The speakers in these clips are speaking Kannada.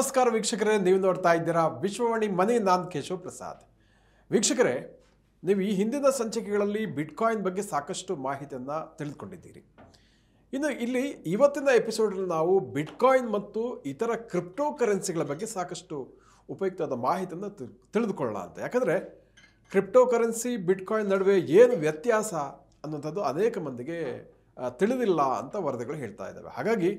ನಮಸ್ಕಾರ ವೀಕ್ಷಕರೇ, ನೀವು ನೋಡ್ತಾ ಇದ್ದೀರಾ ವಿಶ್ವವಾಣಿ ಮನೆ. ನಾನು ಕೇಶವ್ ಪ್ರಸಾದ್. ವೀಕ್ಷಕರೇ, ನೀವು ಈ ಹಿಂದಿನ ಸಂಚಿಕೆಗಳಲ್ಲಿ ಬಿಟ್ಕಾಯಿನ್ ಬಗ್ಗೆ ಸಾಕಷ್ಟು ಮಾಹಿತಿಯನ್ನು ತಿಳಿದುಕೊಂಡಿದ್ದೀರಿ. ಇನ್ನು ಇಲ್ಲಿ ಇವತ್ತಿನ ಎಪಿಸೋಡಲ್ಲಿ ನಾವು ಬಿಟ್ಕಾಯಿನ್ ಮತ್ತು ಇತರ ಕ್ರಿಪ್ಟೋ ಕರೆನ್ಸಿಗಳ ಬಗ್ಗೆ ಸಾಕಷ್ಟು ಉಪಯುಕ್ತವಾದ ಮಾಹಿತಿಯನ್ನು ತಿಳಿದುಕೊಳ್ಳೋಣ ಅಂತ. ಯಾಕಂದರೆ ಕ್ರಿಪ್ಟೋ ಕರೆನ್ಸಿ ಬಿಟ್ಕಾಯಿನ್ ನಡುವೆ ಏನು ವ್ಯತ್ಯಾಸ ಅನ್ನೋಂಥದ್ದು ಅನೇಕ ಮಂದಿಗೆ ತಿಳಿದಿಲ್ಲ ಅಂತ ವರದಿಗಳು ಹೇಳ್ತಾ ಇದ್ದಾವೆ. ಹಾಗಾಗಿ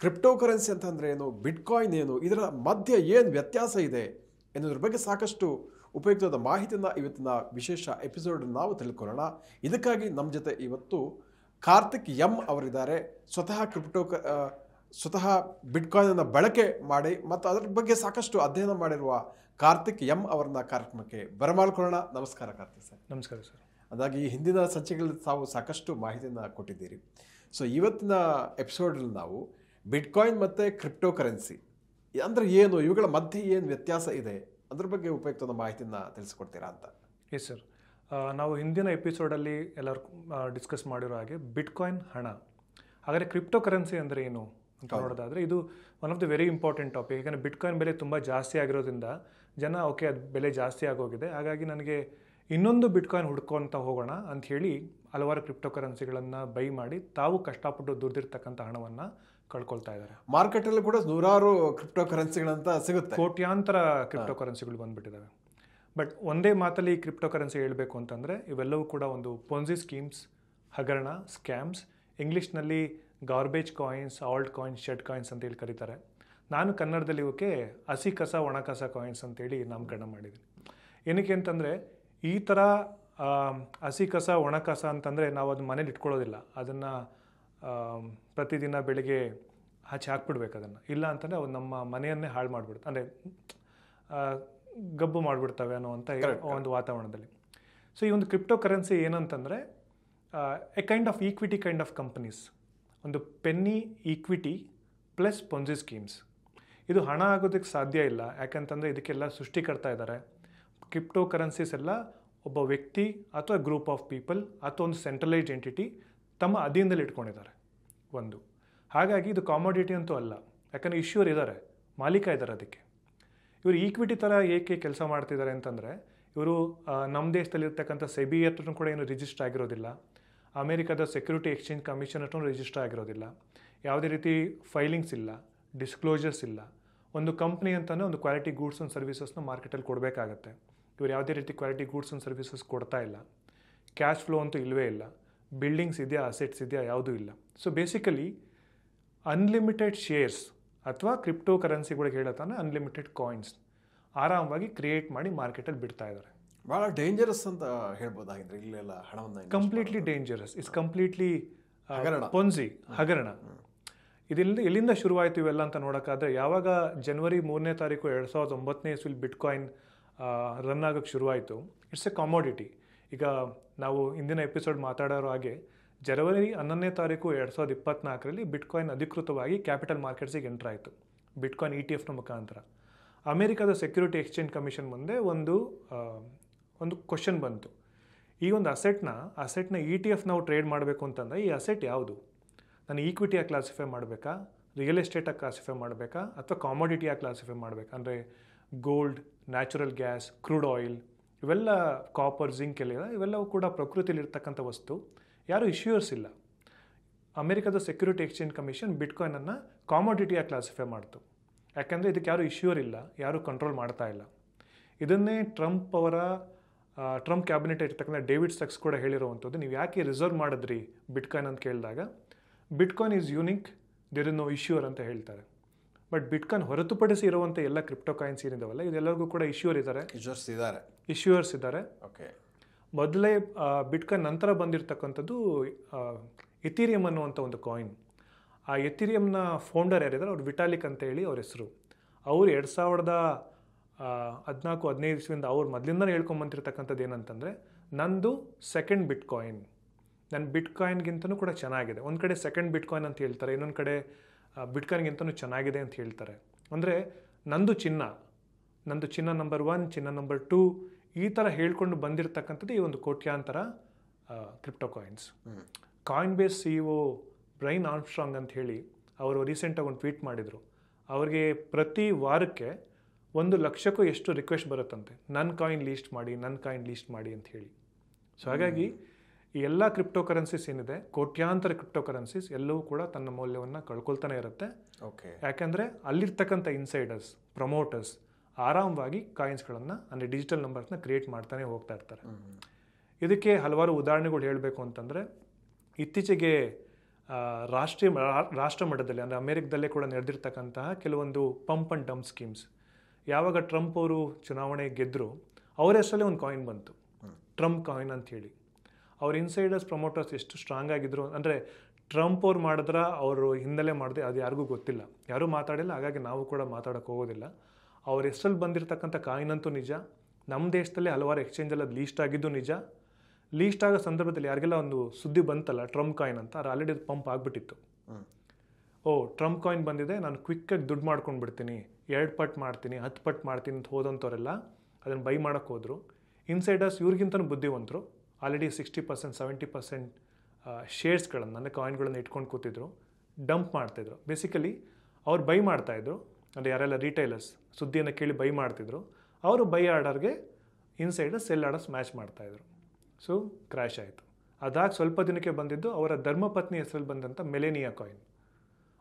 ಕ್ರಿಪ್ಟೋ ಕರೆನ್ಸಿ ಅಂತಂದರೆ ಏನು, ಬಿಟ್ಕಾಯಿನ್ ಏನು, ಇದರ ಮಧ್ಯೆ ಏನು ವ್ಯತ್ಯಾಸ ಇದೆ ಎನ್ನುವುದ್ರ ಬಗ್ಗೆ ಸಾಕಷ್ಟು ಉಪಯುಕ್ತವಾದ ಮಾಹಿತಿಯನ್ನು ಇವತ್ತಿನ ವಿಶೇಷ ಎಪಿಸೋಡ್ ನಾವು ತಿಳ್ಕೊಳ್ಳೋಣ. ಇದಕ್ಕಾಗಿ ನಮ್ಮ ಜೊತೆ ಇವತ್ತು ಕಾರ್ತಿಕ್ ಎಂ ಅವರಿದ್ದಾರೆ. ಸ್ವತಃ ಬಿಟ್ಕಾಯಿನನ್ನು ಬಳಕೆ ಮಾಡಿ ಮತ್ತು ಅದರ ಬಗ್ಗೆ ಸಾಕಷ್ಟು ಅಧ್ಯಯನ ಮಾಡಿರುವ ಕಾರ್ತಿಕ್ ಎಂ ಅವರನ್ನ ಕಾರ್ಯಕ್ರಮಕ್ಕೆ ಬರಮಾಡ್ಕೊಳ್ಳೋಣ. ನಮಸ್ಕಾರ ಕಾರ್ತಿಕ್ ಸರ್. ನಮಸ್ಕಾರ ಸರ್. ಅದಾಗಿ ಈ ಹಿಂದಿನ ಸಂಚಿಕೆಗಳಲ್ಲಿ ತಾವು ಸಾಕಷ್ಟು ಮಾಹಿತಿಯನ್ನು ಕೊಟ್ಟಿದ್ದೀರಿ. ಸೊ ಇವತ್ತಿನ ಎಪಿಸೋಡಲ್ಲಿ ನಾವು ಬಿಟ್ಕಾಯಿನ್ ಮತ್ತು ಕ್ರಿಪ್ಟೋ ಕರೆನ್ಸಿ ಅಂದರೆ ಏನು, ಇವುಗಳ ಮಧ್ಯೆ ಏನು ವ್ಯತ್ಯಾಸ ಇದೆ, ಅದ್ರ ಬಗ್ಗೆ ಉಪಯುಕ್ತವಾದ ಮಾಹಿತಿಯನ್ನು ತಿಳಿಸ್ಕೊಡ್ತೀರಾ ಅಂತ. Yes sir. ನಾವು ಹಿಂದಿನ ಎಪಿಸೋಡಲ್ಲಿ ಎಲ್ಲರೂ ಡಿಸ್ಕಸ್ ಮಾಡಿರೋ ಹಾಗೆ ಬಿಟ್ಕಾಯಿನ್ ಹಣ, ಹಾಗಾದರೆ ಕ್ರಿಪ್ಟೋ ಕರೆನ್ಸಿ ಅಂದರೆ ಏನು ಅಂತ ನೋಡೋದಾದರೆ ಇದು one of the very important topic. ಯಾಕಂದರೆ ಬಿಟ್ಕಾಯಿನ್ ಬೆಲೆ ತುಂಬ ಜಾಸ್ತಿ ಆಗಿರೋದ್ರಿಂದ ಜನ ಓಕೆ ಅದು ಬೆಲೆ ಜಾಸ್ತಿ ಆಗೋಗಿದೆ, ಹಾಗಾಗಿ ನನಗೆ ಇನ್ನೊಂದು ಬಿಟ್ಕಾಯಿನ್ ಹುಡ್ಕೊತ ಹೋಗೋಣ ಅಂಥೇಳಿ ಹಲವಾರು ಕ್ರಿಪ್ಟೋ ಕರೆನ್ಸಿಗಳನ್ನು ಬೈ ಮಾಡಿ ತಾವು ಕಷ್ಟಪಟ್ಟು ದುಡ್ದಿರ್ತಕ್ಕಂಥ ಹಣವನ್ನು ಕಳ್ಕೊಳ್ತಾ ಇದ್ದಾರೆ. ಮಾರ್ಕೆಟಲ್ಲಿ ಕೂಡ ನೂರಾರು ಕ್ರಿಪ್ಟೋ ಕರೆನ್ಸಿಗಳಂತ ಸಿಗುತ್ತೆ, ಕೋಟ್ಯಾಂತರ ಕ್ರಿಪ್ಟೋ ಕರೆನ್ಸಿಗಳು ಬಂದುಬಿಟ್ಟಿದ್ದಾವೆ. ಬಟ್ ಒಂದೇ ಮಾತಲ್ಲಿ ಕ್ರಿಪ್ಟೋ ಕರೆನ್ಸಿ ಹೇಳಬೇಕು ಅಂತಂದರೆ ಇವೆಲ್ಲವೂ ಕೂಡ ಒಂದು ಪೊನ್ಜಿ ಸ್ಕೀಮ್ಸ್, ಹಗರಣ, ಸ್ಕ್ಯಾಮ್ಸ್. ಇಂಗ್ಲೀಷ್ನಲ್ಲಿ garbage coins, alt coins, shit coins ಅಂತೇಳಿ ಕರೀತಾರೆ. ನಾನು ಕನ್ನಡದಲ್ಲಿ ಇವಕ್ಕೆ ಹಸಿ ಕಸ ಒಣ ಕಸ ಕಾಯಿನ್ಸ್ ಅಂತೇಳಿ ನಾಮಕರಣ ಮಾಡಿದ್ದೀನಿ. ಏನಕ್ಕೆ ಅಂತಂದರೆ ಈ ಥರ ಹಸಿ ಕಸ ಒಣ ಕಸ ಅಂತಂದರೆ ನಾವು ಅದು ಮನೇಲಿ ಇಟ್ಕೊಳ್ಳೋದಿಲ್ಲ, ಅದನ್ನು ಪ್ರತಿದಿನ ಬೆಳಿಗ್ಗೆ ಹಚ್ಚಿ ಹಾಕ್ಬಿಡ್ಬೇಕು ಅದನ್ನು. ಇಲ್ಲ ಅಂತಂದರೆ ಅವು ನಮ್ಮ ಮನೆಯನ್ನೇ ಹಾಳು ಮಾಡಿಬಿಡುತ್ತೆ, ಅಂದರೆ ಗಬ್ಬು ಮಾಡಿಬಿಡ್ತವೆ ಅನ್ನೋವಂಥ ಒಂದು ವಾತಾವರಣದಲ್ಲಿ. ಸೊ ಈ ಒಂದು ಕ್ರಿಪ್ಟೋ ಕರೆನ್ಸಿ ಏನಂತಂದರೆ A kind of equity kind of companies, ಒಂದು Penney equity plus Ponzi schemes. ಇದು ಹಣ ಆಗೋದಕ್ಕೆ ಸಾಧ್ಯ ಇಲ್ಲ, ಯಾಕಂತಂದರೆ ಇದಕ್ಕೆಲ್ಲ ಸೃಷ್ಟಿಕರ್ತಾ ಇದ್ದಾರೆ. ಕ್ರಿಪ್ಟೋ ಕರೆನ್ಸೀಸ್ ಎಲ್ಲ ಒಬ್ಬ ವ್ಯಕ್ತಿ ಅಥವಾ ಗ್ರೂಪ್ ಆಫ್ ಪೀಪಲ್ ಅಥವಾ ಒಂದು ಸೆಂಟ್ರಲೈಸ್ಡ್ ಎಂಟಿಟಿ ತಮ್ಮ ಅಧೀನದಲ್ಲಿ ಇಟ್ಕೊಂಡಿದ್ದಾರೆ ಒಂದು. ಹಾಗಾಗಿ ಇದು ಕಾಮೋಡಿಟಿ ಅಂತೂ ಅಲ್ಲ, ಯಾಕಂದರೆ ಇಶ್ಯೂರ್ ಇದ್ದಾರೆ, ಮಾಲೀಕ ಇದ್ದಾರೆ. ಅದಕ್ಕೆ ಇವರು ಈಕ್ವಿಟಿ ಥರ ಏಕೆ ಕೆಲಸ ಮಾಡ್ತಿದ್ದಾರೆ ಅಂತಂದರೆ ಇವರು ನಮ್ಮ ದೇಶದಲ್ಲಿರ್ತಕ್ಕಂಥ ಸೆಬಿ ಹತ್ರನೂ ಕೂಡ ಏನು ರಿಜಿಸ್ಟರ್ ಆಗಿರೋದಿಲ್ಲ, ಅಮೇರಿಕಾದ ಸೆಕ್ಯೂರಿಟಿ ಎಕ್ಸ್ಚೇಂಜ್ ಕಮಿಷನ್ ಹತ್ರನೂ ರಿಜಿಸ್ಟರ್ ಆಗಿರೋದಿಲ್ಲ, ಯಾವುದೇ ರೀತಿ ಫೈಲಿಂಗ್ಸ್ ಇಲ್ಲ, ಡಿಸ್ಕ್ಲೋಜರ್ಸ್ ಇಲ್ಲ. ಒಂದು ಕಂಪ್ನಿ ಅಂತಲೇ ಒಂದು ಕ್ವಾಲಿಟಿ ಗೂಡ್ಸ್ ಆ್ಯಂಡ್ ಸರ್ವಿಸಸ್ನ ಮಾರ್ಕೆಟಲ್ಲಿ ಕೊಡಬೇಕಾಗತ್ತೆ. ಇವರು ಯಾವುದೇ ರೀತಿ ಕ್ವಾಲಿಟಿ ಗೂಡ್ಸ್ ಆ್ಯಂಡ್ ಸರ್ವಿಸಸ್ ಕೊಡ್ತಾ ಇಲ್ಲ. ಕ್ಯಾಶ್ ಫ್ಲೋ ಅಂತೂ ಇಲ್ಲವೇ ಇಲ್ಲ, ಬಿಲ್ಡಿಂಗ್ಸ್ ಇದೆಯಾ, ಅಸೆಟ್ಸ್ ಇದೆಯಾ, ಯಾವುದೂ ಇಲ್ಲ. ಸೊ ಬೇಸಿಕಲಿ ಅನ್ಲಿಮಿಟೆಡ್ ಶೇರ್ಸ್ ಅಥವಾ ಕ್ರಿಪ್ಟೋ ಕರೆನ್ಸಿಗಳಿಗೆ ಹೇಳತ್ತಾನೆ ಅನ್ಲಿಮಿಟೆಡ್ ಕಾಯಿನ್ಸ್ ಆರಾಮವಾಗಿ ಕ್ರಿಯೇಟ್ ಮಾಡಿ ಮಾರ್ಕೆಟಲ್ಲಿ ಬಿಡ್ತಾ ಇದ್ದಾರೆ. ಭಾಳ ಡೇಂಜರಸ್ ಅಂತ ಹೇಳ್ಬೋದಾಗಿದ್ರೆ ಇಲ್ಲೆಲ್ಲ ಹಣವನ್ನು completely dangerous, it's completely Ponzi, ಹಗರಣ. ಎಲ್ಲಿಂದ ಶುರುವಾಯಿತು ಇವೆಲ್ಲ ಅಂತ ನೋಡೋಕ್ಕಾದ್ರೆ ಯಾವಾಗ ಜನವರಿ 3ನೇ ತಾರೀಕು 2009 ಬಿಟ್ಕಾಯಿನ್ ರನ್ ಆಗೋಕ್ಕೆ ಶುರುವಾಯಿತು. It's a commodity. ಈಗ ನಾವು ಇಂದಿನ ಎಪಿಸೋಡ್ ಮಾತಾಡೋರು ಹಾಗೆ ಜನವರಿ 11ನೇ ತಾರೀಕು 2024 ಬಿಟ್ಕಾಯಿನ್ ಅಧಿಕೃತವಾಗಿ ಕ್ಯಾಪಿಟಲ್ ಮಾರ್ಕೆಟ್ಸಿಗೆ ಎಂಟ್ರ್ ಆಯಿತು, ಬಿಟ್ಕಾಯಿನ್ ETF ಮುಖಾಂತರ. ಅಮೇರಿಕಾದ ಸೆಕ್ಯೂರಿಟಿ ಎಕ್ಸ್ಚೇಂಜ್ ಕಮಿಷನ್ ಮುಂದೆ ಒಂದು ಕ್ವಶನ್ ಬಂತು. ಈ ಒಂದು ಅಸೆಟ್ನ ETF ನಾವು ಟ್ರೇಡ್ ಮಾಡಬೇಕು ಅಂತಂದರೆ ಈ ಅಸೆಟ್ ಯಾವುದು? ನಾನು ಈಕ್ವಿಟಿಯಾಗಿ ಕ್ಲಾಸಿಫೈ ಮಾಡಬೇಕಾ, ರಿಯಲ್ ಎಸ್ಟೇಟಾಗಿ ಕ್ಲಾಸಿಫೈ ಮಾಡಬೇಕಾ, ಅಥವಾ ಕಾಮೋಡಿಟಿಯಾಗಿ ಕ್ಲಾಸಿಫೈ ಮಾಡಬೇಕಾ? ಅಂದರೆ gold, natural gas, crude oil, ಇವೆಲ್ಲ ಕಾಪರ್, ಜಿಂಕ್ ಎಲ್ಲ ಇವೆಲ್ಲವೂ ಕೂಡ ಪ್ರಕೃತಿಯಲ್ಲಿರ್ತಕ್ಕಂಥ ವಸ್ತು. ಯಾರೂ ಇಶ್ಯೂಯರ್ಸ್ ಇಲ್ಲ. ಅಮೇರಿಕಾದ ಸೆಕ್ಯೂರಿಟಿ ಎಕ್ಸ್ಚೇಂಜ್ ಕಮಿಷನ್ ಬಿಟ್ಕಾಯಿನನ್ನು ಕಾಮೋಡಿಟಿಯಾಗಿ ಕ್ಲಾಸಿಫೈ ಮಾಡ್ತು, ಯಾಕೆಂದರೆ ಇದಕ್ಕೆ ಯಾರೂ ಇಶ್ಯೂರ್ ಇಲ್ಲ, ಯಾರೂ ಕಂಟ್ರೋಲ್ ಮಾಡ್ತಾ ಇಲ್ಲ. ಇದನ್ನೇ ಟ್ರಂಪ್ ಕ್ಯಾಬಿನೆಟ್ ಇರ್ತಕ್ಕಂಥ ಡೇವಿಡ್ ಸ್ಟಕ್ಸ್ ಕೂಡ ಹೇಳಿರುವಂಥದ್ದು. ನೀವು ಯಾಕೆ ರಿಸರ್ವ್ ಮಾಡಿದ್ರಿ ಬಿಟ್ಕಾಯಿನ್ ಅಂತ ಕೇಳಿದಾಗ bitcoin is unique, there is no issuer ಅಂತ ಹೇಳ್ತಾರೆ. ಬಟ್ ಬಿಟ್ಕಾಯಿನ್ ಹೊರತುಪಡಿಸಿ ಇರುವಂಥ ಎಲ್ಲ ಕ್ರಿಪ್ಟೋ ಕಾಯಿನ್ಸ್ ಏನಿದಾವಲ್ಲ ಇದೆಲ್ಲರಿಗೂ ಕೂಡ ಇಶ್ಯೂಯರ್ಸ್ ಇದ್ದಾರೆ. ಓಕೆ. ಮೊದಲೇ ಬಿಟ್ಕಾಯಿನ್ ನಂತರ ಬಂದಿರತಕ್ಕಂಥದ್ದು ಎಥೀರಿಯಂ ಅನ್ನುವಂಥ ಒಂದು ಕಾಯಿನ್. ಆ ಎಥೀರಿಯಂನ ಫೌಂಡರ್ ಯಾರಿದ್ದಾರೆ ಅವ್ರು ವಿಟಾಲಿಕ್ ಅಂತ ಹೇಳಿ ಅವ್ರ ಹೆಸರು. ಅವರು 2014-15 ಅವ್ರು ಮೊದಲಿಂದನೇ ಹೇಳ್ಕೊಂಬಂತಿರ್ತಕ್ಕಂಥದ್ದು ಏನಂತಂದರೆ ನಂದು ಸೆಕೆಂಡ್ ಬಿಟ್ಕಾಯಿನ್, ನನ್ನ ಬಿಟ್ಕಾಯಿನ್ಗಿಂತನೂ ಕೂಡ ಚೆನ್ನಾಗಿದೆ. ಒಂದು ಕಡೆ ಸೆಕೆಂಡ್ ಬಿಟ್ಕಾಯಿನ್ ಅಂತ ಹೇಳ್ತಾರೆ, ಇನ್ನೊಂದು ಕಡೆ ಬಿಟ್ಕಾಯಿನ್ಗಿಂತನೂ ಚೆನ್ನಾಗಿದೆ ಅಂತ ಹೇಳ್ತಾರೆ. ಅಂದರೆ ನಂದು ಚಿನ್ನ ನಂಬರ್ 1, ಚಿನ್ನ ನಂಬರ್ 2 ಈ ಥರ ಹೇಳ್ಕೊಂಡು ಬಂದಿರತಕ್ಕಂಥದ್ದು ಈ ಒಂದು ಕೋಟ್ಯಾಂತರ crypto coins. Coin base CEO brain Armstrong ಅಂತ ಹೇಳಿ ಅವರು ರೀಸೆಂಟಾಗಿ ಒಂದು ಟ್ವೀಟ್ ಮಾಡಿದರು. ಅವ್ರಿಗೆ ಪ್ರತಿ ವಾರಕ್ಕೆ 1,00,000ಕ್ಕೂ ಎಷ್ಟು ರಿಕ್ವೆಸ್ಟ್ ಬರುತ್ತಂತೆ, ನನ್ನ ಕಾಯಿನ್ ಲೀಸ್ಟ್ ಮಾಡಿ, ನನ್ನ ಕಾಯಿನ್ ಲೀಸ್ಟ್ ಮಾಡಿ ಅಂತ ಹೇಳಿ. ಸೊ ಹಾಗಾಗಿ ಈ ಎಲ್ಲ ಕ್ರಿಪ್ಟೋ ಕರೆನ್ಸೀಸ್ ಏನಿದೆ, ಕೋಟ್ಯಾಂತರ ಕ್ರಿಪ್ಟೋ ಕರೆನ್ಸೀಸ್ ಎಲ್ಲವೂ ಕೂಡ ತನ್ನ ಮೌಲ್ಯವನ್ನು ಕಳ್ಕೊಳ್ತಾನೆ ಇರುತ್ತೆ. ಯಾಕೆಂದರೆ ಅಲ್ಲಿರ್ತಕ್ಕಂಥ ಇನ್ಸೈಡರ್ಸ್, ಪ್ರಮೋಟರ್ಸ್ ಆರಾಮವಾಗಿ ಕಾಯಿನ್ಸ್ಗಳನ್ನು ಅಂದರೆ ಡಿಜಿಟಲ್ ನಂಬರ್ಸ್ನ ಕ್ರಿಯೇಟ್ ಮಾಡ್ತಾನೆ ಹೋಗ್ತಾ ಇರ್ತಾರೆ. ಇದಕ್ಕೆ ಹಲವಾರು ಉದಾಹರಣೆಗಳು ಹೇಳಬೇಕು ಅಂತಂದರೆ, ಇತ್ತೀಚೆಗೆ ರಾಷ್ಟ್ರ ಮಟ್ಟದಲ್ಲಿ ಅಂದರೆ ಅಮೆರಿಕದಲ್ಲೇ ಕೂಡ ನಡೆದಿರ್ತಕ್ಕಂತಹ ಕೆಲವೊಂದು ಪಂಪ್ ಆ್ಯಂಡ್ ಡಂಪ್ ಸ್ಕೀಮ್ಸ್. ಯಾವಾಗ ಟ್ರಂಪ್ ಅವರು ಚುನಾವಣೆ ಗೆದ್ದರು, ಅವರ ಹೆಸರಲ್ಲೇ ಒಂದು ಕಾಯಿನ್ ಬಂತು, ಟ್ರಂಪ್ ಕಾಯಿನ್ ಅಂತ ಹೇಳಿ. ಅವ್ರ ಇನ್ಸೈಡರ್ಸ್, ಪ್ರಮೋಟರ್ಸ್ ಎಷ್ಟು ಸ್ಟ್ರಾಂಗ್ ಆಗಿದ್ರು ಅಂದರೆ, ಟ್ರಂಪ್ ಅವ್ರು ಮಾಡಿದ್ರ ಅವರು ಹಿನ್ನೆಲೆ ಮಾಡಿದೆ ಅದು ಯಾರಿಗೂ ಗೊತ್ತಿಲ್ಲ, ಯಾರೂ ಮಾತಾಡಿಲ್ಲ. ಹಾಗಾಗಿ ನಾವು ಕೂಡ ಮಾತಾಡೋಕ್ಕೆ ಹೋಗೋದಿಲ್ಲ. ಅವ್ರ ಹೆಸರಲ್ಲಿ ಬಂದಿರತಕ್ಕಂಥ ಕಾಯಿನ್ ಅಂತೂ ನಿಜ. ನಮ್ಮ ದೇಶದಲ್ಲಿ ಹಲವಾರು ಎಕ್ಸ್ಚೇಂಜಲ್ಲಿ ಅದು ಲೀಸ್ಟ್ ಆಗಿದ್ದು ನಿಜ. ಲೀಸ್ಟ್ ಆಗೋ ಸಂದರ್ಭದಲ್ಲಿ ಯಾರಿಗೆಲ್ಲ ಒಂದು ಸುದ್ದಿ ಬಂತಲ್ಲ ಟ್ರಂಪ್ ಕಾಯಿನ್ ಅಂತ, ಅದು ಆಲ್ರೆಡಿ ಪಂಪ್ ಆಗಿಬಿಟ್ಟಿತ್ತು. ಟ್ರಂಪ್ ಕಾಯಿನ್ ಬಂದಿದೆ, ನಾನು ಕ್ವಿಕ್ಕಾಗಿ ದುಡ್ಡು ಮಾಡ್ಕೊಂಡು ಬಿಡ್ತೀನಿ, 2 ಪಟ್ಟು ಮಾಡ್ತೀನಿ, 10 ಪಟ್ಟು ಮಾಡ್ತೀನಿ ಅಂತ ಹೋದಂಥವರೆಲ್ಲ ಅದನ್ನು ಬೈ ಮಾಡೋಕ್ಕೆ ಹೋದರು. ಇನ್ಸೈಡರ್ಸ್ ಇವ್ರಿಗಿಂತಲೂ ಬುದ್ಧಿವಂತರು, ಆಲ್ರೆಡಿ 60%, 70% ಶೇರ್ಸ್ಗಳನ್ನು ಅಂದರೆ ಕಾಯಿನ್ಗಳನ್ನು ಇಟ್ಕೊಂಡು ಕೂತಿದ್ರು, ಡಂಪ್ ಮಾಡ್ತಾಯಿದ್ರು. ಬೇಸಿಕಲಿ ಅವ್ರು ಬೈ ಮಾಡ್ತಾಯಿದ್ರು, ಅಂದರೆ ಯಾರೆಲ್ಲ ರಿಟೈಲರ್ಸ್ ಸುದ್ದಿಯನ್ನು ಕೇಳಿ ಬೈ ಮಾಡ್ತಿದ್ರು, ಅವರು ಬೈ ಆರ್ಡರ್ಗೆ ಇನ್ಸೈಡರ್ಸ್ ಸೆಲ್ ಆರ್ಡರ್ಸ್ ಮ್ಯಾಚ್ ಮಾಡ್ತಾಯಿದ್ರು. ಸೊ ಕ್ರ್ಯಾಶ್ ಆಯಿತು. ಅದಾಗಿ ಸ್ವಲ್ಪ ದಿನಕ್ಕೆ ಬಂದಿದ್ದು ಅವರ ಧರ್ಮಪತ್ನಿ ಹೆಸರಲ್ಲಿ ಬಂದಂಥ ಮೆಲೇನಿಯಾ ಕಾಯಿನ್.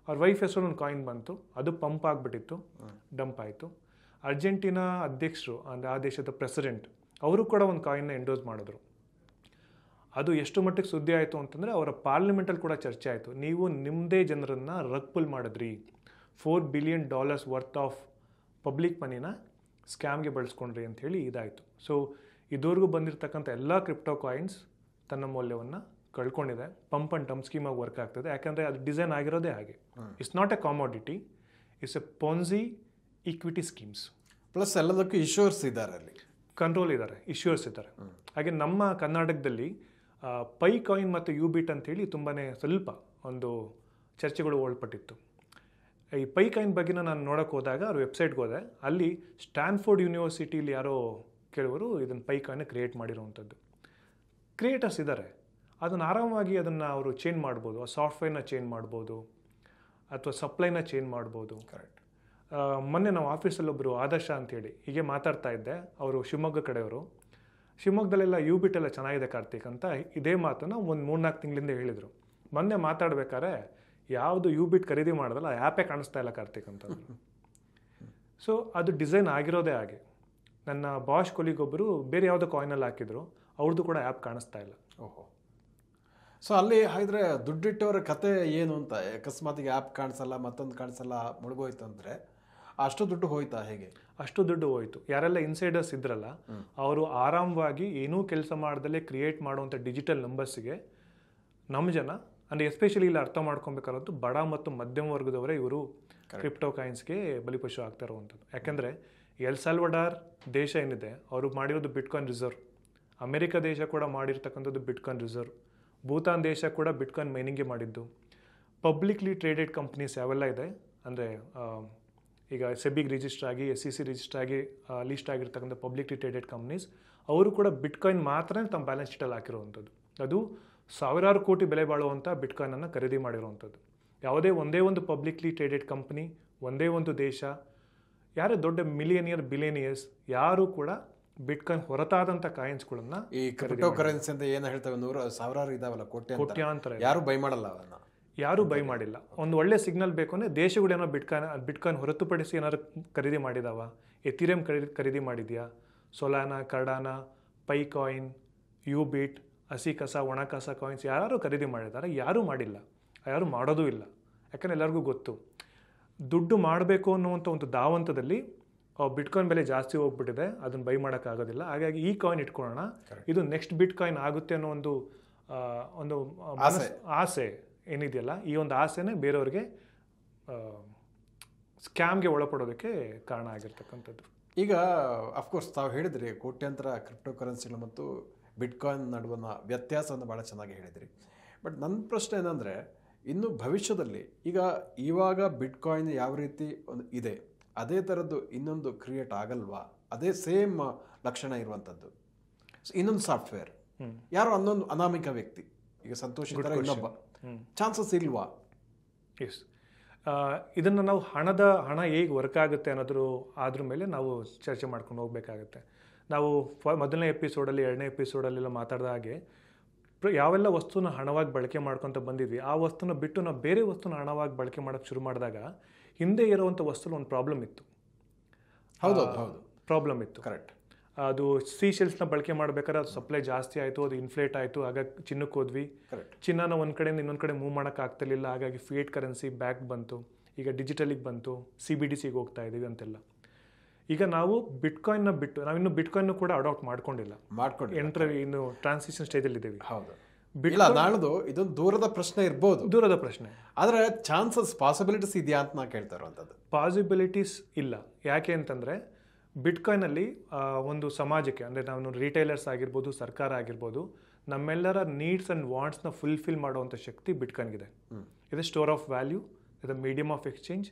ಅವ್ರ ವೈಫ್ ಹೆಸರು ಒಂದು ಕಾಯಿನ್ ಬಂತು, ಅದು ಪಂಪ್ ಆಗಿಬಿಟ್ಟಿತ್ತು, ಡಂಪ್ ಆಯಿತು. ಅರ್ಜೆಂಟೀನಾ ಅಧ್ಯಕ್ಷರು ಅಂದರೆ ಆ ದೇಶದ ಪ್ರೆಸಿಡೆಂಟ್ ಅವರು ಕೂಡ ಒಂದು ಕಾಯಿನ್ನ ಎಂಡೋಸ್ ಮಾಡಿದ್ರು. ಅದು ಎಷ್ಟು ಮಟ್ಟಿಗೆ ಸುದ್ದಿ ಆಯಿತು ಅಂತಂದರೆ, ಅವರ ಪಾರ್ಲಿಮೆಂಟಲ್ಲಿ ಕೂಡ ಚರ್ಚೆ ಆಯಿತು. ನೀವು ನಿಮ್ಮದೇ ಜನರನ್ನು ರಗ್ ಪುಲ್ ಮಾಡಿದ್ರಿ, $4 ಬಿಲಿಯನ್ ವರ್ತ್ ಆಫ್ ಪಬ್ಲಿಕ್ ಮನಿನ ಸ್ಕ್ಯಾಮ್ಗೆ ಬಳಸ್ಕೊಂಡ್ರಿ ಅಂಥೇಳಿ ಇದಾಯಿತು. ಸೊ ಇದುವರೆಗೂ ಬಂದಿರತಕ್ಕಂಥ ಎಲ್ಲ ಕ್ರಿಪ್ಟೋ ಕಾಯಿನ್ಸ್ ತನ್ನ ಮೌಲ್ಯವನ್ನು ಕಳ್ಕೊಂಡಿದೆ. ಪಂಪ್ ಆ್ಯಂಡ್ ಡಂಪ್ ಸ್ಕೀಮಾಗಿ ವರ್ಕ್ ಆಗ್ತದೆ. ಯಾಕಂದರೆ ಅದು ಡಿಸೈನ್ ಆಗಿರೋದೇ ಹಾಗೆ. It's not a commodity, it's a Ponzi equity schemes. Plus ಎಲ್ಲದಕ್ಕೂ ಇಶ್ಯೂರ್ಸ್ ಇದ್ದಾರೆ, ಅಲ್ಲಿ ಕಂಟ್ರೋಲ್ ಇದ್ದಾರೆ, ಇಶ್ಯೂರ್ಸ್ ಇದ್ದಾರೆ. ಹಾಗೆ ನಮ್ಮ ಕರ್ನಾಟಕದಲ್ಲಿ ಪೈ ಕಾಯಿನ್ ಮತ್ತು ಯೂಬಿಟ್ ಅಂತೇಳಿ ತುಂಬಾ ಸ್ವಲ್ಪ ಒಂದು ಚರ್ಚೆಗಳು ಒಳಪಟ್ಟಿತ್ತು. ಈ ಪೈ ಕಾಯಿನ್ ಬಗ್ಗೆ ನಾನು ನೋಡೋಕ್ಕೆ ಹೋದಾಗ ಅವ್ರ ವೆಬ್ಸೈಟ್ಗೆ ಹೋದೆ, ಅಲ್ಲಿ ಸ್ಟ್ಯಾನ್ಫೋರ್ಡ್ ಯೂನಿವರ್ಸಿಟಿಲಿ ಯಾರೋ ಕೆಲವರು ಇದನ್ನು ಪೈ ಕಾಯಿನ್ನ ಕ್ರಿಯೇಟ್ ಮಾಡಿರೋವಂಥದ್ದು. ಕ್ರಿಯೇಟರ್ಸ್ ಇದ್ದಾರೆ, ಅದನ್ನು ಆರಾಮಾಗಿ ಅದನ್ನು ಅವರು ಚೇಂಜ್ ಮಾಡ್ಬೋದು, ಆ ಸಾಫ್ಟ್ವೇರ್ನ ಚೇಂಜ್ ಮಾಡ್ಬೋದು ಅಥವಾ ಸಪ್ಲೈನ ಚೇಂಜ್ ಮಾಡ್ಬೋದು. ಕರೆಕ್ಟ್. ಮೊನ್ನೆ ನಾವು ಆಫೀಸಲ್ಲಿ ಒಬ್ಬರು ಆದರ್ಶ ಅಂತೇಳಿ ಹೀಗೆ ಮಾತಾಡ್ತಾ ಇದ್ದೆ, ಅವರು ಶಿವಮೊಗ್ಗ ಕಡೆಯವರು. ಶಿವಮೊಗ್ಗದಲ್ಲೆಲ್ಲ ಯೂಬಿಟ್ ಎಲ್ಲ ಚೆನ್ನಾಗಿದೆ ಕಾರ್ತಿಕ್ ಅಂತ ಇದೇ ಮಾತನ್ನು ಒಂದು 3-4 ತಿಂಗಳಿಂದ ಹೇಳಿದರು. ಮೊನ್ನೆ ಮಾತಾಡ್ಬೇಕಾದ್ರೆ ಯಾವುದು ಯೂಬಿಟ್ ಖರೀದಿ ಮಾಡೋದಲ್ಲ ಆ ಆ್ಯಪೇ ಕಾಣಿಸ್ತಾ ಇಲ್ಲ ಕಾರ್ತಿಕ್ ಅಂತಂದರು. ಸೊ ಅದು ಡಿಸೈನ್ ಆಗಿರೋದೇ ಹಾಗೆ. ನನ್ನ ಬಾಷ್ ಕೊಲಿಗೊಬ್ಬರು ಬೇರೆ ಯಾವುದೋ ಕಾಯಿನಲ್ಲಿ ಹಾಕಿದ್ರು, ಅವ್ರದ್ದು ಕೂಡ ಆ್ಯಪ್ ಕಾಣಿಸ್ತಾ ಇಲ್ಲ. ಓಹೋ. ಸೊ ಅಲ್ಲಿ ಹಾಗಿದ್ರೆ ದುಡ್ಡಿಟ್ಟವರ ಕತೆ ಏನು ಅಂತ, ಅಕಸ್ಮಾತಿಗೆ ಆ್ಯಪ್ ಕಾಣಿಸಲ್ಲ, ಮತ್ತೊಂದು ಕಾಣಿಸಲ್ಲ, ಮುಳುಗೋಯ್ತು ಅಂದರೆ ಅಷ್ಟು ದುಡ್ಡು ಹೋಯ್ತಾ? ಹೇಗೆ ಅಷ್ಟು ದುಡ್ಡು ಹೋಯಿತು. ಯಾರೆಲ್ಲ ಇನ್ಸೈಡರ್ಸ್ ಇದ್ರಲ್ಲ ಅವರು ಆರಾಮವಾಗಿ ಏನೂ ಕೆಲಸ ಮಾಡ್ದಲೇ ಕ್ರಿಯೇಟ್ ಮಾಡುವಂಥ ಡಿಜಿಟಲ್ ನಂಬರ್ಸಿಗೆ ನಮ್ಮ ಜನ ಅಂದರೆ ಎಸ್ಪೆಷಲಿ ಇಲ್ಲಿ ಅರ್ಥ ಮಾಡ್ಕೊಬೇಕಾದ್ದು ಬಡ ಮತ್ತು ಮಧ್ಯಮ ವರ್ಗದವರೇ ಇವರು ಕ್ರಿಪ್ಟೋ ಕಾಯಿನ್ಸ್ಗೆ ಬಲಿಪಶು ಆಗ್ತಾ ಇರುವಂಥದ್ದು. ಯಾಕೆಂದರೆ ಎಲ್ ಸಾಲ್ವಡಾರ್ ದೇಶ ಏನಿದೆ ಅವರು ಮಾಡಿರೋದು ಬಿಟ್ಕಾಯಿನ್ ರಿಸರ್ವ್, ಅಮೆರಿಕ ದೇಶ ಕೂಡ ಮಾಡಿರ್ತಕ್ಕಂಥದ್ದು ಬಿಟ್ಕಾಯಿನ್ ರಿಸರ್ವ್, ಭೂತಾನ್ ದೇಶ ಕೂಡ ಬಿಟ್ಕಾಯಿನ್ ಮೈನಿಂಗ್ಗೆ ಮಾಡಿದ್ದು. ಪಬ್ಲಿಕ್ಲಿ ಟ್ರೇಡೆಡ್ ಕಂಪ್ನೀಸ್ ಯಾವೆಲ್ಲ ಇದೆ ಅಂದರೆ ಈಗ ಸೆಬಿಗೆ ರಿಜಿಸ್ಟರ್ ಆಗಿ SEC ರಿಜಿಸ್ಟರ್ ಆಗಿ ಲೀಸ್ಟ್ ಆಗಿರ್ತಕ್ಕಂಥ ಪಬ್ಲಿಕ್ಲಿ ಟ್ರೇಡೆಡ್ ಕಂಪ್ನೀಸ್ ಅವರು ಕೂಡ ಬಿಟ್ಕಾಯಿನ್ ಮಾತ್ರ ತಮ್ಮ ಬ್ಯಾಲೆನ್ಸ್ ಶೀಟಲ್ಲಿ ಹಾಕಿರುವಂಥದ್ದು. ಅದು ಸಾವಿರಾರು ಕೋಟಿ ಬೆಲೆ ಬಾಳುವಂಥ ಬಿಟ್ಕಾಯಿನನ್ನು ಖರೀದಿ ಮಾಡಿರುವಂಥದ್ದು. ಯಾವುದೇ ಒಂದೇ ಒಂದು ಪಬ್ಲಿಕ್ಲಿ ಟ್ರೇಡೆಡ್ ಕಂಪ್ನಿ, ಒಂದೇ ಒಂದು ದೇಶ, ಯಾರೇ ದೊಡ್ಡ ಮಿಲಿಯನಿಯರ್ ಬಿಲಿಯನಿಯರ್ಸ್ ಯಾರು ಕೂಡ ಬಿಟ್ಕಾಯಿನ್ ಹೊರತಾದಂಥ ಕಾಯಿನ್ಸ್ಗಳನ್ನು ಈ ಕ್ರಿಪ್ಟೋ ಕರೆನ್ಸಿ ಅಂತ ಏನು ಹೇಳ್ತೇವೆ, 100,000 ಇದಾವಲ್ಲ, ಕೋಟ್ಯಾಂತರ ಯಾರು ಬೈ ಮಾಡಲ್ಲ, ಅವನ್ನ ಯಾರೂ ಬೈ ಮಾಡಿಲ್ಲ. ಒಂದು ಒಳ್ಳೆ ಸಿಗ್ನಲ್ ಬೇಕು ಅಂದರೆ ದೇಶಗಳೇನೋ ಬಿಟ್ಕಾಯಿನ್ ಹೊರತುಪಡಿಸಿ ಏನಾದ್ರು ಖರೀದಿ ಮಾಡಿದಾವ? ಎಥೀರಿಯಂ ಖರೀದಿ ಮಾಡಿದೆಯಾ? ಸೊಲಾನಾ, ಕಾರ್ಡಾನಾ, ಪೈ ಕಾಯಿನ್, ಯೂಬಿಟ್, ಹಸಿ ಕಸ, ಒಣ ಕಸ ಕಾಯಿನ್ಸ್ ಯಾರು ಖರೀದಿ ಮಾಡಿದ್ದಾರೆ? ಯಾರೂ ಮಾಡಿಲ್ಲ, ಯಾರೂ ಮಾಡೋದೂ ಇಲ್ಲ. ಯಾಕಂದರೆ ಎಲ್ಲರಿಗೂ ಗೊತ್ತು ದುಡ್ಡು ಮಾಡಬೇಕು ಅನ್ನುವಂಥ ಒಂದು ಧಾವಂತದಲ್ಲಿ ಬಿಟ್ಕಾಯಿನ್ ಬೆಲೆ ಜಾಸ್ತಿ ಹೋಗ್ಬಿಟ್ಟಿದೆ, ಅದನ್ನು ಬೈ ಮಾಡೋಕ್ಕಾಗೋದಿಲ್ಲ. ಹಾಗಾಗಿ ಈ ಕಾಯಿನ್ ಇಟ್ಕೊಳ್ಳೋಣ, ಇದು ನೆಕ್ಸ್ಟ್ ಬಿಟ್ಕಾಯಿನ್ ಆಗುತ್ತೆ ಅನ್ನೋ ಒಂದು ಆಸೆ ಏನಿದೆಯಲ್ಲ, ಈ ಒಂದು ಆಸೆನೇ ಬೇರೆಯವ್ರಿಗೆ ಸ್ಕ್ಯಾಮ್ಗೆ ಒಳಪಡೋದಕ್ಕೆ ಕಾರಣ ಆಗಿರ್ತಕ್ಕಂಥದ್ದು. ಈಗ ಅಫ್ಕೋರ್ಸ್ ತಾವು ಹೇಳಿದ್ರಿ ಕೋಟ್ಯಾಂತರ ಕ್ರಿಪ್ಟೋ ಕರೆನ್ಸಿಗಳು ಮತ್ತು ಬಿಟ್ಕಾಯಿನ್ ನಡುವಣ ವ್ಯತ್ಯಾಸವನ್ನು ಭಾಳ ಚೆನ್ನಾಗಿ ಹೇಳಿದ್ರಿ. ಬಟ್ ನನ್ನ ಪ್ರಶ್ನೆ ಏನಂದರೆ, ಇನ್ನು ಭವಿಷ್ಯದಲ್ಲಿ ಇವಾಗ ಬಿಟ್ಕಾಯಿನ್ ಯಾವ ರೀತಿ ಒಂದು ಇದೆ, ಅದೇ ಥರದ್ದು ಇನ್ನೊಂದು ಕ್ರಿಯೇಟ್ ಆಗಲ್ವಾ? ಅದೇ ಸೇಮ್ ಲಕ್ಷಣ ಇರುವಂಥದ್ದು ಇನ್ನೊಂದು ಸಾಫ್ಟ್ವೇರ್, ಯಾರೋ ಅನ್ನೊಂದು ಅನಾಮಿಕ ವ್ಯಕ್ತಿ, ಈಗ ಸಂತೋಷ್ ಥರ ಇನ್ನೊಬ್ಬ, ಚಾನ್ಸಸ್ ಇಲ್ವಾ? ಎಸ್, ಇದನ್ನು ನಾವು ಹಣ ಹೇಗೆ ವರ್ಕ್ ಆಗುತ್ತೆ ಅದ್ರ ಮೇಲೆ ನಾವು ಚರ್ಚೆ ಮಾಡ್ಕೊಂಡು ಹೋಗಬೇಕಾಗುತ್ತೆ. ನಾವು ಮೊದಲನೇ ಎಪಿಸೋಡಲ್ಲಿ 2ನೇ ಎಪಿಸೋಡಲ್ಲೆಲ್ಲ ಮಾತಾಡಿದ ಹಾಗೆ ಯಾವೆಲ್ಲ ವಸ್ತುನ ಹಣವಾಗಿ ಬಳಕೆ ಮಾಡ್ಕೊತ ಬಂದಿದ್ವಿ, ಆ ವಸ್ತುನ ಬಿಟ್ಟು ನಾವು ಬೇರೆ ವಸ್ತುನ ಹಣವಾಗಿ ಬಳಕೆ ಮಾಡೋಕ್ಕೆ ಶುರು ಮಾಡಿದಾಗ ಹಿಂದೆ ಇರುವಂಥ ವಸ್ತುಲಿ ಒಂದು ಪ್ರಾಬ್ಲಮ್ ಇತ್ತು. ಹೌದು, ಪ್ರಾಬ್ಲಮ್ ಇತ್ತು. ಕರೆಕ್ಟ್. ಅದು ಸೀಶೆಲ್ಸ್ನ ಬಳಕೆ ಮಾಡ್ಬೇಕಾದ್ರೆ ಅದು ಸಪ್ಲೈ ಜಾಸ್ತಿ ಆಯಿತು, ಅದು ಇನ್ಫ್ಲೇಟ್ ಆಯಿತು, ಹಾಗಾಗಿ ಚಿನ್ನಕ್ಕೆ ಹೋದ್ವಿ. ಚಿನ್ನನ ಒಂದು ಕಡೆಯಿಂದ ಇನ್ನೊಂದು ಕಡೆ ಮೂವ್ ಮಾಡೋಕ್ಕೆ ಆಗ್ತಿರ್ಲಿಲ್ಲ, ಹಾಗಾಗಿ ಫಿಯೇಟ್ ಕರೆನ್ಸಿ ಬ್ಯಾಕ್ ಬಂತು, ಈಗ ಡಿಜಿಟಲಿಗೆ ಬಂತು, CBDCಗೆ ಹೋಗ್ತಾ ಇದ್ದೀವಿ ಅಂತೆಲ್ಲ. ಈಗ ನಾವು ಬಿಟ್ಕಾಯಿನ್ನ ಬಿಟ್ಟು ನಾವಿನ್ನು ಬಿಟ್ಕಾಯಿನ್ ಕೂಡ ಅಡಾಪ್ಟ್ ಮಾಡ್ಕೊಂಡಿಲ್ಲ, ಇನ್ನು ಟ್ರಾನ್ಸಿಷನ್ ಸ್ಟೇಜಲ್ಲಿ ಇದ್ದೀವಿ. ಹೌದು, ನಾಳ್ದು ಇದೊಂದು ದೂರದ ಪ್ರಶ್ನೆ ಇರ್ಬೋದು, ದೂರದ ಪ್ರಶ್ನೆ. ಆದರೆ ಚಾನ್ಸಸ್ ಪಾಸಿಬಿಲಿಟೀಸ್ ಇದೆಯಾ ಅಂತ ನಾ ಕೇಳ್ತಾ ಇರುವಂಥದ್ದು. ಪಾಸಿಬಿಲಿಟೀಸ್ ಇಲ್ಲ. ಯಾಕೆ ಅಂತಂದರೆ ಬಿಟ್ಕಾಯಿನಲ್ಲಿ ಒಂದು ಸಮಾಜಕ್ಕೆ, ಅಂದರೆ ನಾವು ರಿಟೈಲರ್ಸ್ ಆಗಿರ್ಬೋದು, ಸರ್ಕಾರ ಆಗಿರ್ಬೋದು, ನಮ್ಮೆಲ್ಲರ ನೀಡ್ಸ್ ಆ್ಯಂಡ್ ವಾಂಟ್ಸ್ನ ಫುಲ್ಫಿಲ್ ಮಾಡುವಂಥ ಶಕ್ತಿ ಬಿಟ್ಕಾಯಿನ್ಗಿದೆ. ಇದು ಸ್ಟೋರ್ ಆಫ್ ವ್ಯಾಲ್ಯೂ, ಇದು ಮೀಡಿಯಮ್ ಆಫ್ ಎಕ್ಸ್ಚೇಂಜ್,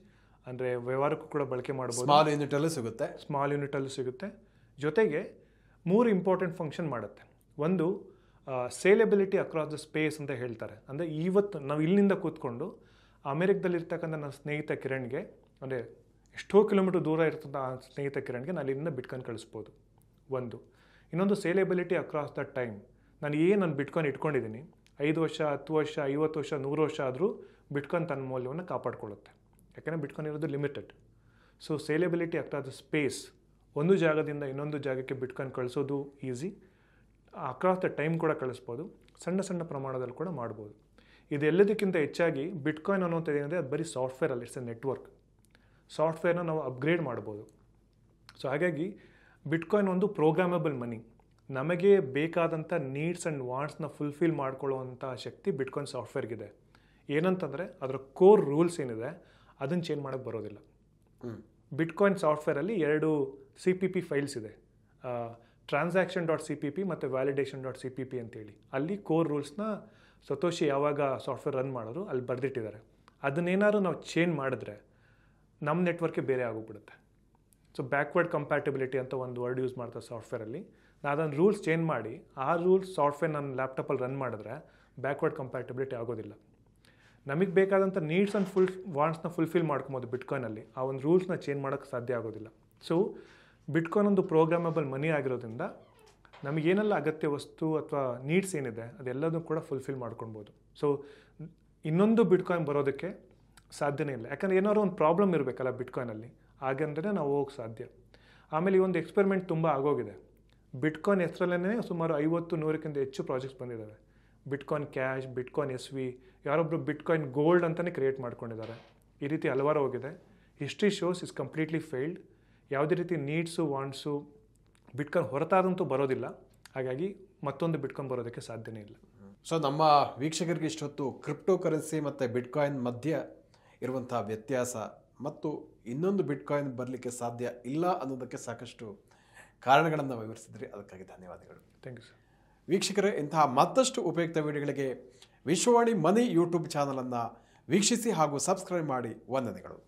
ಅಂದರೆ ವ್ಯವಹಾರಕ್ಕೂ ಕೂಡ ಬಳಕೆ ಮಾಡ್ಬೋದು, ಸ್ಮಾಲ್ ಯೂನಿಟಲ್ಲೂ ಸಿಗುತ್ತೆ. ಜೊತೆಗೆ 3 ಇಂಪಾರ್ಟೆಂಟ್ ಫಂಕ್ಷನ್ ಮಾಡುತ್ತೆ. ಒಂದು ಸೇಲೆಬಿಲಿಟಿ ಅಕ್ರಾಸ್ ದ ಸ್ಪೇಸ್ ಅಂತ ಹೇಳ್ತಾರೆ. ಅಂದರೆ ಇವತ್ತು ನಾವು ಇಲ್ಲಿಂದ ಕೂತ್ಕೊಂಡು ಅಮೆರಿಕದಲ್ಲಿರ್ತಕ್ಕಂಥ ನನ್ನ ಸ್ನೇಹಿತ ಕಿರಣ್ಗೆ, ಅಂದರೆ ಎಷ್ಟೋ ಕಿಲೋಮೀಟರ್ ದೂರ ಇರ್ತಂಥ ಆ ಸ್ನೇಹಿತ ಕಿರಣ್ಗೆ ನಾನು ಇಲ್ಲಿಂದ ಬಿಟ್ಕಾಯಿನ್ ಕಳಿಸ್ಬೋದು. ಒಂದು. ಇನ್ನೊಂದು ಸೇಲೆಬಿಲಿಟಿ ಅಕ್ರಾಸ್ ದ ಟೈಮ್. ನಾನು ಬಿಟ್ಕಾಯಿನ್ ಇಟ್ಕೊಂಡಿದ್ದೀನಿ, 5 ವರ್ಷ, 10 ವರ್ಷ, 50 ವರ್ಷ, 100 ವರ್ಷ ಆದರೂ ಬಿಟ್ಕಾಯಿನ್ ತನ್ನ ಮೌಲ್ಯವನ್ನು ಕಾಪಾಡ್ಕೊಳ್ಳುತ್ತೆ. ಯಾಕೆಂದರೆ ಬಿಟ್ಕಾಯಿನ್ ಇರೋದು limited. So saleability across the space, ಒಂದು ಜಾಗದಿಂದ ಇನ್ನೊಂದು ಜಾಗಕ್ಕೆ ಬಿಟ್ಕಾಯಿನ್ ಕಳಿಸೋದು ಈಸಿ. ಅಕ್ರಾಸ್ ದ ಟೈಮ್ ಕೂಡ ಕಳಿಸ್ಬೋದು, ಸಣ್ಣ ಸಣ್ಣ ಪ್ರಮಾಣದಲ್ಲಿ ಕೂಡ ಮಾಡ್ಬೋದು. ಇದೆಲ್ಲದಕ್ಕಿಂತ ಹೆಚ್ಚಾಗಿ ಬಿಟ್ಕಾಯಿನ್ ಅನ್ನೋಂಥದ್ದು ಏನಿದೆ, ಅದು ಬರೀ ಸಾಫ್ಟ್ವೇರಲ್ಲಿ, ಇಟ್ಸ್ ಎ ನೆಟ್ವರ್ಕ್. ಸಾಫ್ಟ್ವೇರ್ನ ನಾವು ಅಪ್ಗ್ರೇಡ್ ಮಾಡ್ಬೋದು. ಸೊ ಹಾಗಾಗಿ ಬಿಟ್ಕಾಯಿನ್ ಒಂದು ಪ್ರೋಗ್ರಾಮಬಲ್ ಮನಿ. ನಮಗೆ ಬೇಕಾದಂಥ ನೀಡ್ಸ್ ಆ್ಯಂಡ್ ವಾಂಟ್ಸ್ನ ಫುಲ್ಫಿಲ್ ಮಾಡ್ಕೊಳ್ಳುವಂಥ ಶಕ್ತಿ ಬಿಟ್ಕಾಯಿನ್ ಸಾಫ್ಟ್ವೇರ್ಗಿದೆ. ಏನಂತಂದರೆ ಅದರ ಕೋರ್ ರೂಲ್ಸ್ ಏನಿದೆ ಅದನ್ನು ಚೇಂಜ್ ಮಾಡೋಕ್ಕೆ ಬರೋದಿಲ್ಲ. ಬಿಟ್ಕಾಯಿನ್ ಸಾಫ್ಟ್ವೇರಲ್ಲಿ 2 CPP ಫೈಲ್ಸ್ ಇದೆ, transaction.cpp ಮತ್ತು validation.cpp ಅಂತೇಳಿ. ಅಲ್ಲಿ ಕೋರ್ ರೂಲ್ಸ್ನ ಸತೋಷಿ ಯಾವಾಗ ಸಾಫ್ಟ್ವೇರ್ ರನ್ ಮಾಡೋರು ಅಲ್ಲಿ ಬರೆದಿಟ್ಟಿದ್ದಾರೆ. ಅದನ್ನೇನಾದ್ರು ನಾವು ಚೇಂಜ್ ಮಾಡಿದ್ರೆ ನಮ್ಮ ನೆಟ್ವರ್ಕೆ ಬೇರೆ ಆಗೋಗ್ಬಿಡುತ್ತೆ. ಸೊ ಬ್ಯಾಕ್ವರ್ಡ್ ಕಂಪ್ಯಾಟಿಬಿಲಿಟಿ ಅಂತ ಒಂದು ವರ್ಡ್ ಯೂಸ್ ಮಾಡ್ತಾರೆ ಸಾಫ್ಟ್ವೇರಲ್ಲಿ. ನಾನು ಅದನ್ನು ರೂಲ್ಸ್ ಚೇಂಜ್ ಮಾಡಿ ಆ ರೂಲ್ಸ್ ಸಾಫ್ಟ್ವೇರ್ ನನ್ನ ಲ್ಯಾಪ್ಟಾಪಲ್ಲಿ ರನ್ ಮಾಡಿದ್ರೆ ಬ್ಯಾಕ್ವರ್ಡ್ ಕಂಪ್ಯಾಟಿಬಿಲಿಟಿ ಆಗೋದಿಲ್ಲ. ನಮಗೆ ಬೇಕಾದಂಥ ನೀಡ್ಸ್ ಆ್ಯಂಡ್ ವಾಂಟ್ಸ್ನ ಫುಲ್ಫಿಲ್ ಮಾಡ್ಕೊಬೋದು ಬಿಟ್ಕಾಯಿನಲ್ಲಿ. ಆ ಒಂದು ರೂಲ್ಸ್ನ ಚೇಂಜ್ ಮಾಡೋಕ್ಕೆ ಸಾಧ್ಯ ಆಗೋದಿಲ್ಲ. ಸೊ ಬಿಟ್ಕಾಯಿನ್ ಒಂದು ಪ್ರೋಗ್ರಾಮಬಲ್ ಮನಿ ಆಗಿರೋದ್ರಿಂದ ನಮಗೇನೆಲ್ಲ ಅಗತ್ಯ ವಸ್ತು ಅಥವಾ ನೀಡ್ಸ್ ಏನಿದೆ ಅದೆಲ್ಲದೂ ಕೂಡ ಫುಲ್ಫಿಲ್ ಮಾಡ್ಕೊಳ್ಬೋದು. ಸೊ ಇನ್ನೊಂದು ಬಿಟ್ಕಾಯಿನ್ ಬರೋದಕ್ಕೆ ಸಾಧ್ಯನೇ ಇಲ್ಲ. ಯಾಕಂದರೆ ಏನಾದ್ರು ಒಂದು ಪ್ರಾಬ್ಲಮ್ ಇರಬೇಕಲ್ಲ ಬಿಟ್ಕಾಯಿನಲ್ಲಿ, ಹಾಗಂದ್ರೆ ನಾವು ಹೋಗೋಕ್ಕೆ ಸಾಧ್ಯ. ಆಮೇಲೆ ಈ ಒಂದು ಎಕ್ಸ್ಪೆರಿಮೆಂಟ್ ತುಂಬ ಆಗೋಗಿದೆ. ಬಿಟ್ಕಾಯಿನ್ ಹೆಸರಲ್ಲೇ ಸುಮಾರು 50-100ಕ್ಕಿಂತ ಹೆಚ್ಚು ಪ್ರಾಜೆಕ್ಟ್ಸ್ ಬಂದಿದ್ದಾವೆ. ಬಿಟ್ಕಾಯಿನ್ ಕ್ಯಾಶ್, ಬಿಟ್ಕಾಯಿನ್ SV, ಯಾರೊಬ್ಬರು ಬಿಟ್ಕಾಯಿನ್ ಗೋಲ್ಡ್ ಅಂತಲೇ ಕ್ರಿಯೇಟ್ ಮಾಡ್ಕೊಂಡಿದ್ದಾರೆ. ಈ ರೀತಿ ಹಲವಾರು ಹೋಗಿದೆ. History shows is completely failed. ಯಾವುದೇ ರೀತಿ ನೀಡ್ಸು ವಾಂಟ್ಸು ಬಿಟ್ಕಾಯಿನ್ ಹೊರತಾದಂತೂ ಬರೋದಿಲ್ಲ. ಹಾಗಾಗಿ ಮತ್ತೊಂದು ಬಿಟ್ಕಾಯಿನ್ ಬರೋದಕ್ಕೆ ಸಾಧ್ಯನೇ ಇಲ್ಲ. ಸೊ ನಮ್ಮ ವೀಕ್ಷಕರಿಗೆ ಇಷ್ಟೊತ್ತು ಕ್ರಿಪ್ಟೋ ಕರೆನ್ಸಿ ಮತ್ತು ಬಿಟ್ಕಾಯಿನ್ ಮಧ್ಯೆ ಇರುವಂಥ ವ್ಯತ್ಯಾಸ ಮತ್ತು ಇನ್ನೊಂದು ಬಿಟ್ಕಾಯಿನ್ ಬರಲಿಕ್ಕೆ ಸಾಧ್ಯ ಇಲ್ಲ ಅನ್ನೋದಕ್ಕೆ ಸಾಕಷ್ಟು ಕಾರಣಗಳನ್ನು ವಿವರಿಸಿದ್ರಿ. ಅದಕ್ಕಾಗಿ ಧನ್ಯವಾದಗಳು. Thank you sir. ವೀಕ್ಷಕರೇ, ಇಂತಹ ಮತ್ತಷ್ಟು ಉಪಯುಕ್ತ ವಿಡಿಯೋಗಳಿಗೆ ವಿಶ್ವವಾಣಿ ಮನಿ ಯೂಟ್ಯೂಬ್ ಚಾನಲನ್ನು ವೀಕ್ಷಿಸಿ ಹಾಗೂ ಸಬ್ಸ್ಕ್ರೈಬ್ ಮಾಡಿ. ವಂದನೆಗಳು.